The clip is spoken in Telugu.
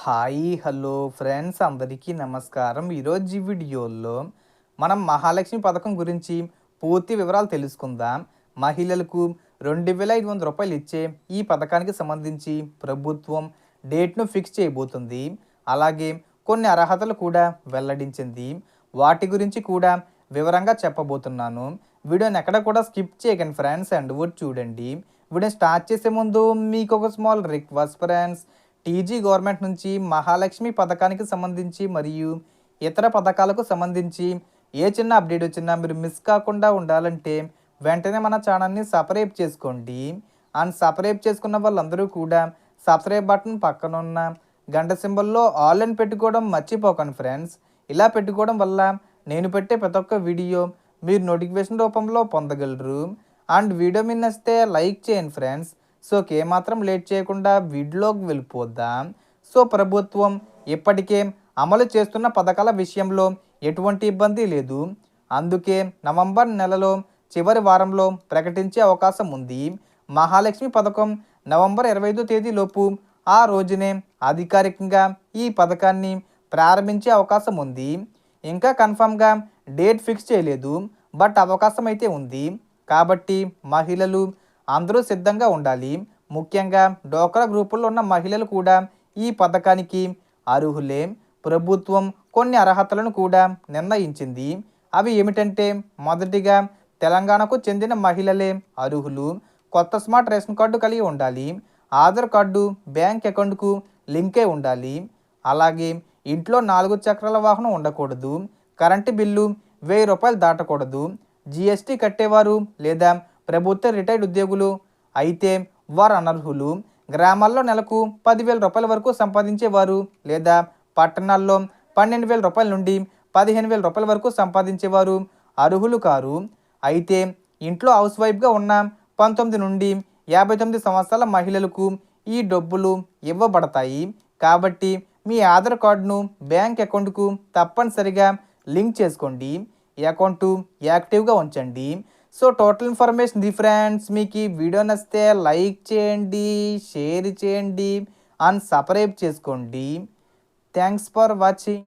హాయ్ హలో ఫ్రెండ్స్ అందరికీ నమస్కారం. ఈరోజు ఈ వీడియోలో మనం మహాలక్ష్మి పథకం గురించి పూర్తి వివరాలు తెలుసుకుందాం. మహిళలకు రూ. 2,500 ఇచ్చే ఈ పథకానికి సంబంధించి ప్రభుత్వం డేట్ను ఫిక్స్ చేయబోతుంది. అలాగే కొన్ని అర్హతలు కూడా వెల్లడించింది. వాటి గురించి కూడా వివరంగా చెప్పబోతున్నాను. వీడియోని ఎక్కడ కూడా స్కిప్ చేయకండి ఫ్రెండ్స్, అండ్ చూడండి. వీడియో స్టార్ట్ చేసే ముందు మీకు ఒక small request friends. TG government నుంచి మహాలక్ష్మి పథకానికి సంబంధించి మరియు ఇతర పథకాలకు సంబంధించి ఏ చిన్న అప్డేట్ వచ్చినా మీరు మిస్ కాకుండా ఉండాలంటే వెంటనే మన ఛానల్ని సబ్స్క్రైబ్ చేసుకోండి. అండ్ సబ్స్క్రైబ్ చేసుకున్న వాళ్ళందరూ కూడా సబ్స్క్రైబ్ బటన్ పక్కన ఉన్న గంట సింబల్లో ఆల్ అని పెట్టుకోవడం మర్చిపోకండి ఫ్రెండ్స్. ఇలా పెట్టుకోవడం వల్ల నేను పెట్టే ప్రతి ఒక్క వీడియో మీరు నోటిఫికేషన్ రూపంలో పొందగలరు. అండ్ వీడియో మీద నచ్చితే లైక్ చేయండి ఫ్రెండ్స్. సో ఏమాత్రం లేట్ చేయకుండా వీడియోలోకి వెళ్ళిపోద్దాం. సో ప్రభుత్వం ఇప్పటికే అమలు చేస్తున్న పథకాల విషయంలో ఎటువంటి ఇబ్బంది లేదు. అందుకే నవంబర్ నెలలో చివరి వారంలో ప్రకటించే అవకాశం ఉంది. మహాలక్ష్మి పథకం నవంబర్ 25 తేదీలోపు ఆ రోజునే అధికారికంగా ఈ పథకాన్ని ప్రారంభించే అవకాశం ఉంది. ఇంకా కన్ఫామ్గా డేట్ ఫిక్స్ చేయలేదు, బట్ అవకాశం అయితే ఉంది. కాబట్టి మహిళలు అందరూ సిద్ధంగా ఉండాలి. ముఖ్యంగా డోక్రా గ్రూపుల్లో ఉన్న మహిళలు కూడా ఈ పథకానికి అర్హులే. ప్రభుత్వం కొన్ని అర్హతలను కూడా నిర్ణయించింది. అవి ఏమిటంటే, మొదటిగా తెలంగాణకు చెందిన మహిళలే అర్హులు. కొత్త స్మార్ట్ రేషన్ కార్డు కలిగి ఉండాలి. ఆధార్ కార్డు బ్యాంక్ అకౌంట్కు లింకే ఉండాలి. అలాగే ఇంట్లో 4 చక్రాల వాహనం ఉండకూడదు. కరెంటు బిల్లు రూ. 1000 దాటకూడదు. జిఎస్టీ కట్టేవారు లేదా ప్రభుత్వ రిటైర్డ్ ఉద్యోగులు అయితే వారు అనర్హులు. గ్రామాల్లో నెలకు 10,000 రూపాయల వరకు సంపాదించేవారు లేదా పట్టణాల్లో 12,000 రూపాయల నుండి 15,000 రూపాయల వరకు సంపాదించేవారు అర్హులు కారు. అయితే ఇంట్లో హౌస్ వైఫ్గా ఉన్న 19 నుండి 59 సంవత్సరాల మహిళలకు ఈ డబ్బులు ఇవ్వబడతాయి. కాబట్టి మీ ఆధార్ కార్డును బ్యాంక్ అకౌంట్కు తప్పనిసరిగా లింక్ చేసుకోండి. ఈ అకౌంటు యాక్టివ్గా ఉంచండి. So total information the friends. మీకు ఈ వీడియో నచ్చితే లైక్ చేయండి, షేర్ చేయండి అండ్ సబ్స్క్రైబ్ చేసుకోండి. Thanks for watching.